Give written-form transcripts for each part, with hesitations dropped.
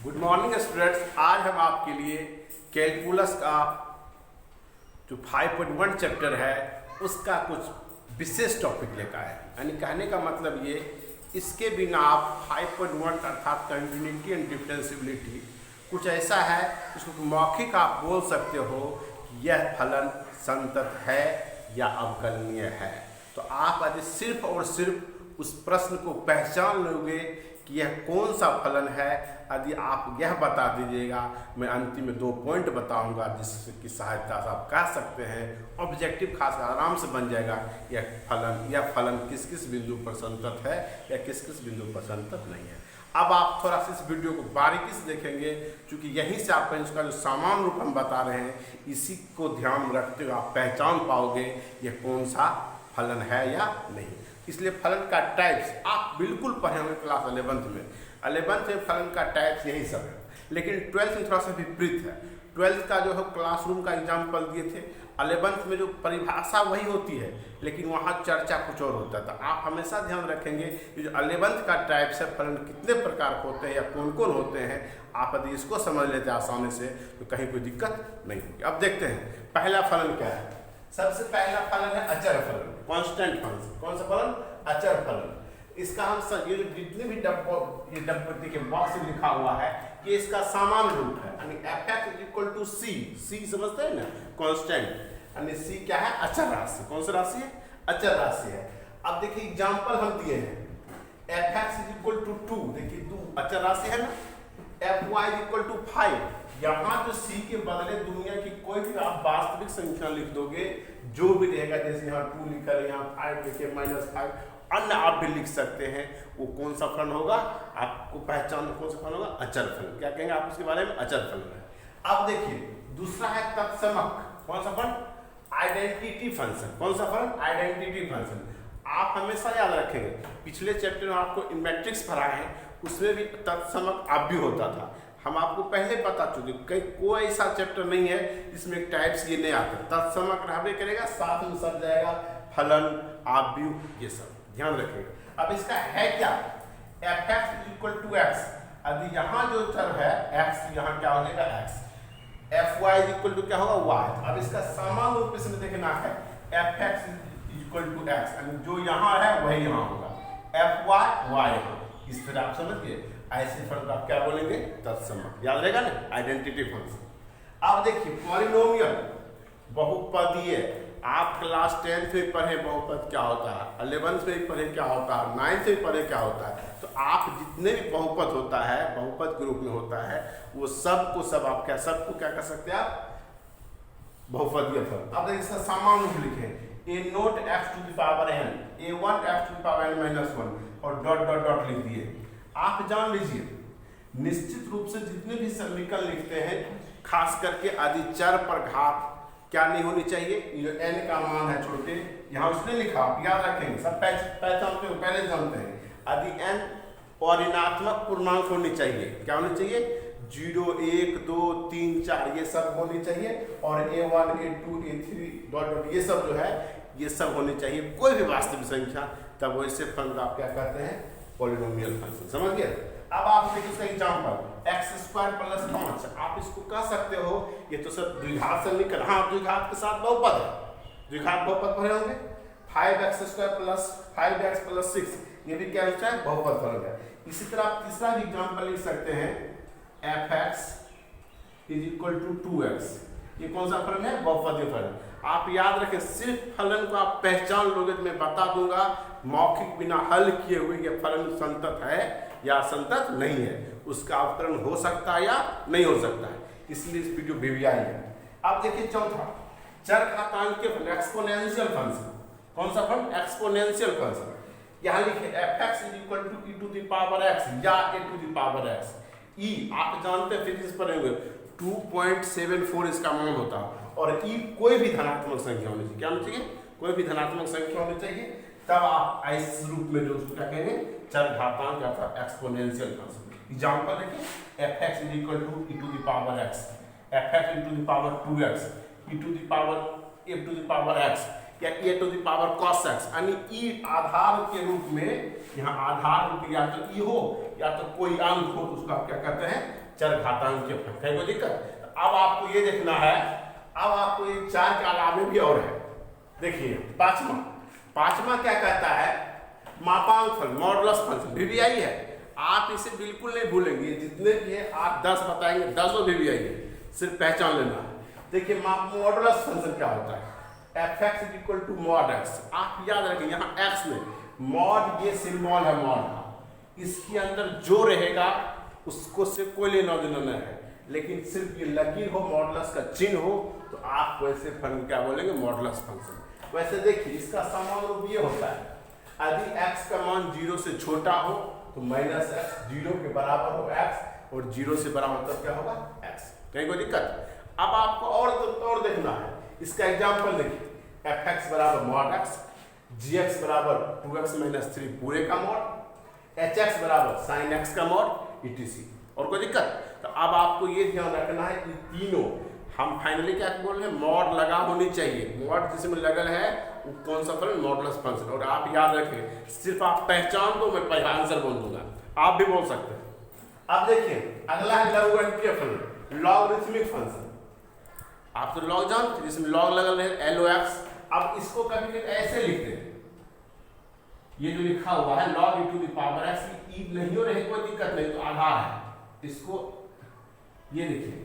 Good morning students. आज हम आपके लिए कैलकुलस का जो 5.1 चैप्टर है उसका कुछ विशेष टॉपिक लेकर आए हैं। यानी कहने का मतलब ये, इसके बिना आप 5.1 अर्थात कंटिन्यूटी एंड डिफरेंशियबिलिटी कुछ ऐसा है जिसको मौखिक आप बोल सकते हो कि यह फलन संतत है या अवकलनीय है। तो आप यदि सिर्फ और सिर्फ उस प्रश्न को पहचान लोगे कि यह कौन सा फलन है, यदि आप यह बता दीजिएगा, मैं अंतिम में 2 पॉइंट बताऊंगा जिसकी सहायता से आप कह सकते हैं ऑब्जेक्टिव खास आराम से बन जाएगा यह फलन किस किस बिंदु पर संतत है या किस किस बिंदु पर संतत नहीं है। अब आप थोड़ा सा इस वीडियो को बारीकी से देखेंगे क्योंकि यहीं से आप इसका जो सामान्य रूप हम बता रहे हैं इसी को ध्यान रखते हुए आप पहचान पाओगे यह कौन सा फलन है या नहीं। इसलिए फलन का टाइप्स आप बिल्कुल पढ़े होंगे क्लास 11th में। 11th में फलन का टाइप्स यही सब है, लेकिन 12th में थोड़ा सा विपरीत है। 12th का जो है क्लासरूम का एग्जाम्पल दिए थे, 11th में जो परिभाषा वही होती है लेकिन वहाँ चर्चा कुछ और होता था। आप हमेशा ध्यान रखेंगे कि जो 11th का टाइप्स है फलन कितने प्रकार के होते हैं या कौन कौन होते हैं, आप यदि इसको समझ लेते हैं आसानी से तो कहीं कोई दिक्कत नहीं होगी। अब देखते हैं पहला फलन क्या है। सबसे पहला फलन है अचर फलन, कांस्टेंट फलन। कौन सा फलन? अचर फलन। इसका हम ये जितने भी डब्बे के बॉक्स में लिखा हुआ है ये इसका सामान्य रूप है, यानी f(x) = c समझते हैं ना, कांस्टेंट, यानी c क्या है? अचर राशि। कौन सी राशि है? अचर राशि है। अब देखिए एग्जांपल हम दिए हैं, f(x) = 2, देखिए 2 अचर राशि है ना, fy = 5। यहाँ जो c के बदले दुनिया की कोई भी आप वास्तविक संख्या लिख दोगे जो भी रहेगा, जैसे यहाँ 2 लिखा है, यहाँ 5 लिखे, -5 अन्य आप भी लिख सकते हैं, वो कौन सा फलन होगा आपको पहचान, कौन सा फलन होगा? अचर फलन। क्या कहेंगे आप उसके बारे में? अचर फलन है। अब देखिए दूसरा है तत्समक। कौन सा फलन? Identity function. कौन सा फलन? Identity function. आप हमेशा याद रखेंगे, पिछले चैप्टर में आपको मैट्रिक्स पढ़ाए हैं उसमें भी तत्समक अव्यय होता था। हम आपको पहले बता चुके, कहीं कोई ऐसा चैप्टर नहीं है जिसमें टाइप्स ये नहीं आते। तत्समक रहबे करेगा, साथ में सब जाएगा फलन, अव्यय, ये सब ध्यान रखेगा। अब इसका है क्या? f(x) = x। यदि यहाँ जो चर है x, यहाँ क्या हो जाएगा? x। fy = क्या होगा? y। अब इसका सामान्य रूप से देखना है, f(x) = x, यानी जो यहाँ है वही यहाँ होगा, fy y यहाँ। इस तरह आप समझिए, ऐसे फलन आप क्या बोलेंगे? तत्समक। याद रहेगा ना, आइडेंटिटी फंक्शन। अब देखिए पॉलिनोमियल, बहुपदीय। आप क्लास 10th में पढ़े बहुपद क्या होता है, 11th में पढ़े क्या होता है, 9th में पढ़े क्या होता है। तो आप जितने भी बहुपद होता है, बहुपद के रूप में होता है, वो सबको सब आप क्या कर सकते हैं? आप बहुपदीय फलन। अब देखिए इसका सामान्य रूप लिखे, a0(x)(n), a1(x)(n-1) और डॉट डॉट डॉट लिख दिए। आप जान लीजिए निश्चित रूप से जितने भी समीकरण लिखते हैं, खास करके यदि चर पर घात क्या नहीं होनी चाहिए, जो n का मान है छोटे, यहाँ उसने लिखा, आप याद रखेंगे, सब पहचानते हो, पहले जानते हैं। यदि n और ऋणात्मक पूर्णांक होनी चाहिए, क्या होनी चाहिए? 0, 1, 2, 3, 4 ये सब होनी चाहिए, और a1, a2, a3 dot dot ये सब जो है ये सब होनी चाहिए, कोई भी वास्तविक संख्या, तब वैसे फलन आप क्या कहते हैं? Polynomial function. समझ गए? अब आप देखिए इसका एग्जांपल x² + 5। आप इसको कह सकते हो, ये तो सब द्विघात से निकल, हाँ द्विघात के साथ बहुपद है, द्विघात बहुपद पढ़े होंगे। 5x² + 5x + 6 ये भी क्या होता है? बहुपद फलन है। इसी तरह आप तीसरा भी एग्जांपल लिख सकते हैं, f(x) = 2x। ये कौन सा फलन है? बहुपदीय फलन। आप याद रखें, सिर्फ फलन को आप पहचान लोगे तो मैं बता दूंगा मौखिक बिना हल किए हुए ये फलन संतत है या संतत नहीं है, उसका अवकलन हो सकता है या नहीं हो सकता है, इसलिए इस वीडियो बेबियाई है। अब देखिए चौथा, चर घातांक के फलन, एक्सपोनेंशियल फंक्शन। कौन सा फलन? Exponential function. यहाँ लिखे f(x) = e⁻x या a⁻x। e आप जानते हैं फिजिक्स पढ़ेंगे 2.74 इसका मान होता है, और e कोई भी धनात्मक संख्या होनी चाहिए। क्या होनी चाहिए? कोई भी धनात्मक संख्या होनी चाहिए, तब आप इस रूप में जो उसको क्या कहेंगे? चर घातांक अर्थात एक्सपोनेंशियल फंक्शन। एग्जांपल देखिए, f(x) = e⁻x, f(x) = 2x, e⁻f(x) या a⁻cos(x), यानी e आधार के रूप में, यहाँ आधार रूप या तो e हो या तो कोई अंक हो, तो उसको आप क्या कहते हैं? चरघातांकीय फलन, कहीं कोई दिक्कत। अब आपको ये देखना है, अब आपको ये 4 के अलावे भी और है। देखिए पांचवा क्या कहता है, मापांक फलन, मॉडुलस फंक्शन, वीवीआई है। आप इसे बिल्कुल नहीं भूलेंगे, जितने भी है आप 10 बताएंगे, 10 वीवीआई है, सिर्फ पहचान लेना है। देखिए मॉडुलस फंक्शन क्या होता है, fx is equal to mod x। आप याद रखें यहाँ x में मॉड, ये सिंबल है मॉड का, इसके अंदर जो रहेगा उसको से कोई लेना देना नहीं है, लेकिन सिर्फ ये लकीर हो, मॉडुलस का चिन्ह हो, तो आप वैसे फंक्शन क्या बोलेंगे, मॉडुलस फंक्शन। वैसे देखिए इसका समान रूप ये होता है, यदि x का मान 0 से छोटा हो तो माइनस x, 0 के बराबर हो x, और 0 से बड़ा मतलब क्या होगा x, कहीं कोई दिक्कत। अब आपको और देखना है, इसका एग्जाम्पल देखिए, fx बराबर मॉड x, gx बराबर 2x माइनस 3 पूरे का मॉड, hx बराबर sin x का मॉड, etc। और कोई दिक्कत। तो अब आपको ये ध्यान रखना है कि तीनों हम फाइनली क्या बोल रहे हैं, मॉड लगा होनी चाहिए। मॉड जिसमें लगल है वो कौन सा फलन, मॉडुलस फंक्शन। और आप याद रखें, सिर्फ आप पहचान दो, मैं आंसर बोल दूंगा, आप भी बोल सकते हैं। अब देखिए अगला है लघुगणकीय फलन, लॉगरिथमिक फंक्शन। आप तो लॉग जानते हैं, जिसमें लॉग लगल है LOX। अब इसको कभी कभी ऐसे लिखते हैं, ये जो लिखा हुआ है log e to the power x, e नहीं हो रहे कोई दिक्कत नहीं, तो आधार है, इसको ये देखिए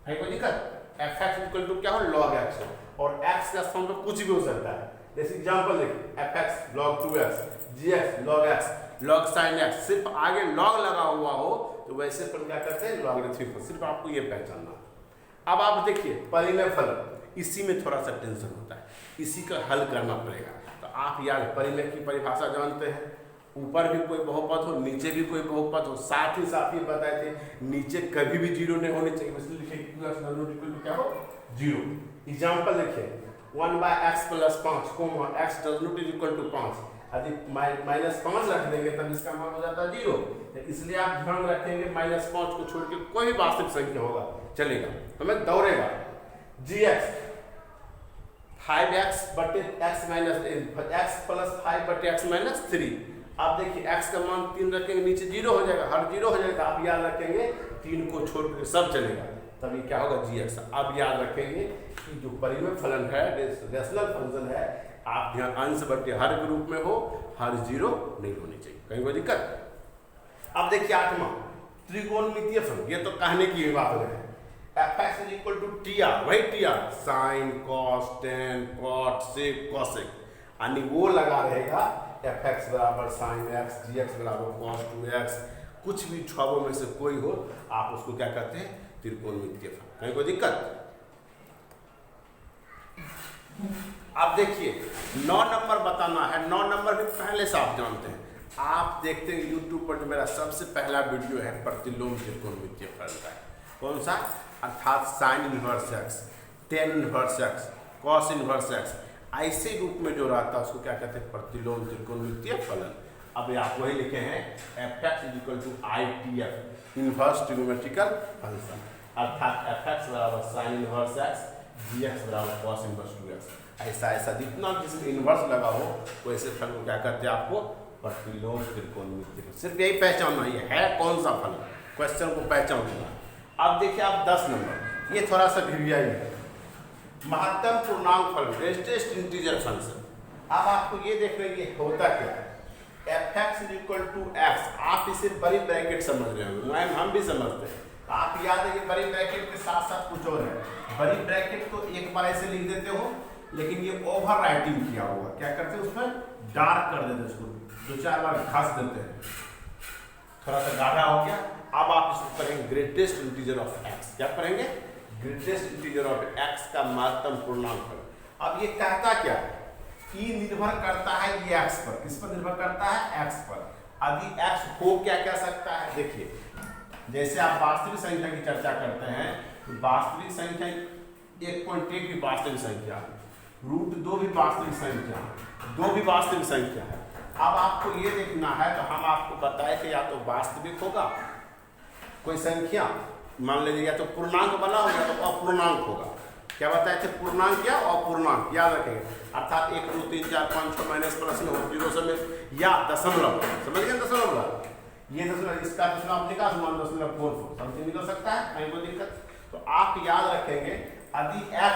है कोई दिक्कत। fx इक्वल टू क्या हो, log x हो, और x का स्थान पर कुछ भी हो सकता है। जैसे एग्जांपल देखिए, fx log 2x, gx log x, log sin x, सिर्फ आगे log लगा हुआ हो तो वैसे पर क्या करते हैं, लॉगरिथमिक। सिर्फ आपको ये पहचानना। अब आप देखिए परिमेय फलन, इसी में थोड़ा सा टेंशन होता है, इसी का हल करना पड़ेगा। तो आप यार परिमेय की परिभाषा जानते हैं, ऊपर भी कोई बहुपद हो, नीचे भी कोई बहुपद हो, साथ ही साथ ये बताए थे नीचे कभी भी 0 नहीं होने चाहिए, इसलिए लिखे क्या हो 0। एग्जांपल देखिए 1/x + 5, x does not is equal to 5, यदि -5 रख देंगे तब इसका मान हो जाता है 0। इसलिए आप ध्यान रखेंगे -5 को छोड़ के कोई भी वास्तविक संख्या होगा चलेगा, हमें दौड़ेगा। gx 5x बटे x + 5/x - 3। आप देखिए x का मान 3 रखेंगे, नीचे 0 हो जाएगा, हर 0 हो जाएगा। आप याद रखेंगे 3 को छोड़ कर सब चलेगा, तभी क्या होगा gx। अब याद रखेंगे कि जो परिमेय फलन है, रेशनल फंक्शन है, आप यहाँ अंश बटे हर के रूप में हो, हर 0 नहीं होनी चाहिए, कहीं कोई दिक्कत। अब देखिए 8वां त्रिकोणमितीय फलन, ये तो कहने की बात है। fx is equal to tr, वही tr sin cos tan cot sec cosec, यानी वो लगा रहेगा fx बराबर sin x, gx बराबर cos 2x, कुछ भी छावों में से कोई हो, आप उसको क्या कहते हैं, त्रिकोणमितीय फलन, कहीं कोई दिक्कत। अब देखिए 9 नंबर बताना है, 9 नंबर भी पहले से आप जानते हैं, आप देखते हैं YouTube पर जो मेरा सबसे पहला वीडियो है प्रतिलोम त्रिकोणमितीय फलन का, कौन सा, अर्थात sin inverse x, tan inverse x, cos inverse x, ऐसे रूप में जो रहता है उसको क्या कहते हैं, प्रतिलोम त्रिकोणमितीय फलन। अब आप वही लिखे हैं fx is equal to ITF, inverse trigonometrical function, अर्थात fx बराबर sin इनवर्स x, gx बराबर cos इनवर्स 2x। ऐसा जितना जिसमें इनवर्स लगा हो वैसे फलन को क्या कहते हैं, आपको प्रतिलोम त्रिकोणमितीय। सिर्फ यही पहचानना, ये है कौन सा फलन, क्वेश्चन को पहचानना। अब देखिए आप 10 नंबर, ये थोड़ा सा वीवीआई है, महत्तम पूर्णांक फलन, ग्रेटेस्ट इंटीजर फंक्शन। अब आपको ये देख रहे हैं ये होता क्या है, fx is equal to x, आप इसे बड़ी ब्रैकेट समझ रहे होंगे, हम भी समझते हैं। आप याद है कि बड़ी ब्रैकेट के साथ साथ कुछ और है, बड़ी ब्रैकेट तो एक बार ऐसे लिख देते हो, लेकिन ये ओवर राइटिंग किया हुआ, क्या करते हैं उसमें डार्क कर देते हैं, उसको 2-4 बार घास देते हैं, थोड़ा सा गाढ़ा हो गया। अब आप इसको करेंगे ग्रेटेस्ट इंटीजर ऑफ x, क्या करेंगे, ग्रेटेस्ट इंटीजर ऑफ x का महत्तम पूर्णांक फलन। अब ये कहता क्या, ई निर्भर करता है ये x पर, किस पर निर्भर करता है, x पर। यदि x हो क्या कह सकता है, देखिए जैसे आप वास्तविक संख्या की चर्चा करते हैं, तो वास्तविक संख्या 1.1 भी वास्तविक संख्या, √2 भी वास्तविक संख्या, 2 भी वास्तविक संख्या है। अब आपको ये देखना है, तो हम आपको बताए थे या तो वास्तविक होगा कोई संख्या, मान लीजिए या तो पूर्णांक बना होगा या तो अपूर्णांक होगा। क्या बताए थे, पूर्णांक या अपूर्णांक, याद रखेंगे, अर्थात 1 2 3 4 5 6 माइनस प्लस में 0 से या दशमलव, समझ गए दशमलव, ये दशमलव, इसका दशमलव आप निकाल 1.44 समथिंग निकल सकता है, कहीं कोई दिक्कत। तो आप याद रखेंगे यदि x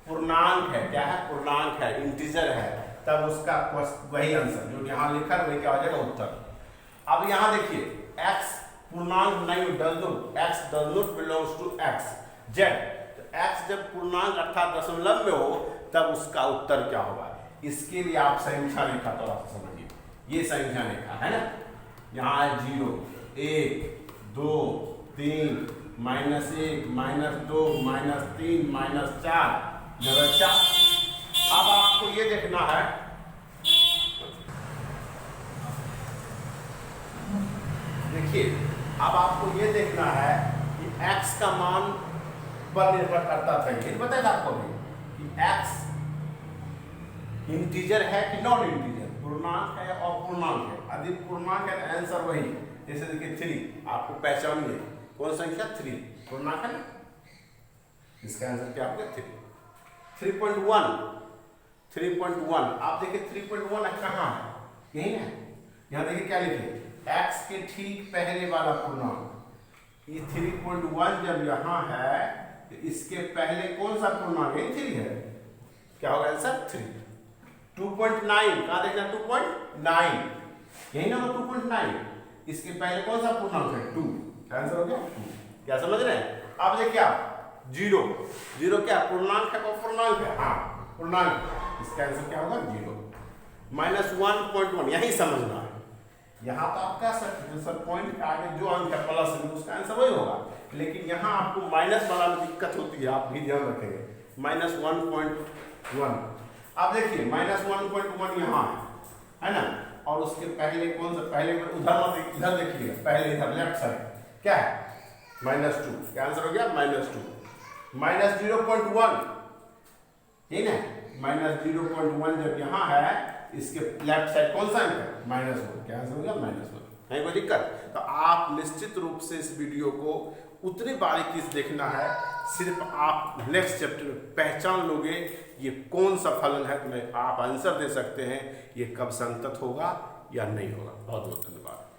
पूर्णांक है, क्या है, पूर्णांक है, इंटीजर है, तब उसका वही आंसर जो यहाँ लिखा है वही क्या हो जाएगा उत्तर। अब यहाँ देखिए x पूर्णांक नहीं, x does not belongs to x, z, तो x जब पूर्णांक अर्थात दशमलव में हो तब उसका उत्तर क्या होगा। इसके लिए आप संख्या रेखा तो आप समझिए, ये संख्या रेखा है ना, यहाँ है 0, 1, 2, 3, -1, -2, -3, -4, -4। अब आपको ये देखना है, देखिए अब आपको ये देखना है कि x का मान पर निर्भर करता था, ये बताया था आपको भी कि x इंटीजर है कि नॉन इंटीजर, पूर्णांक है और पूर्णांक है। यदि पूर्णांक है तो आंसर वही, जैसे देखिए 3, आपको पहचानिए कौन संख्या 3 पूर्णांक है ना, इसका आंसर क्या आपका 3। 3.1 आप देखिए 3.1 कहाँ है, यही है, यहाँ देखिए क्या लिखे, x के ठीक पहले वाला पूर्णांक। ये 3.1 जब यहाँ है तो इसके पहले कौन सा पूर्णांक है, 3 है, क्या होगा आंसर 3। 2.9 कहाँ देखना, 2.9 यही ना, 2.9 इसके पहले कौन सा पूर्णांक है 2, आंसर हो गया 2। क्या समझ रहे हैं। अब देखिए आप 0 क्या पूर्णांक है, पूर्णांक है, हाँ पूर्णांक, इसका आंसर क्या होगा 0। -1.1 यही समझना है, यहाँ तो आप कह सकते हैं सर पॉइंट के आगे जो अंक है प्लस में उसका आंसर वही होगा, लेकिन यहाँ आपको माइनस वाला में दिक्कत होती है, आप भी ध्यान रखेंगे। -1.1 अब देखिए -1.1 यहाँ है ना, और उसके पहले कौन सा, पहले उधर मत, इधर देखिए पहले, इधर लेफ्ट साइड क्या है -2, क्या आंसर हो गया -2। -0.1 ठीक है, -0.1 जब यहाँ है इसके लेफ्ट साइड कौन सा अंक है -1, क्या आंसर हो गया -1, नहीं कोई दिक्कत। तो आप निश्चित रूप से इस वीडियो को उतनी बारीकी से देखना है, सिर्फ आप नेक्स्ट चैप्टर में पहचान लोगे ये कौन सा फलन है, तो आप आंसर दे सकते हैं ये कब संतत होगा या नहीं होगा। बहुत बहुत धन्यवाद।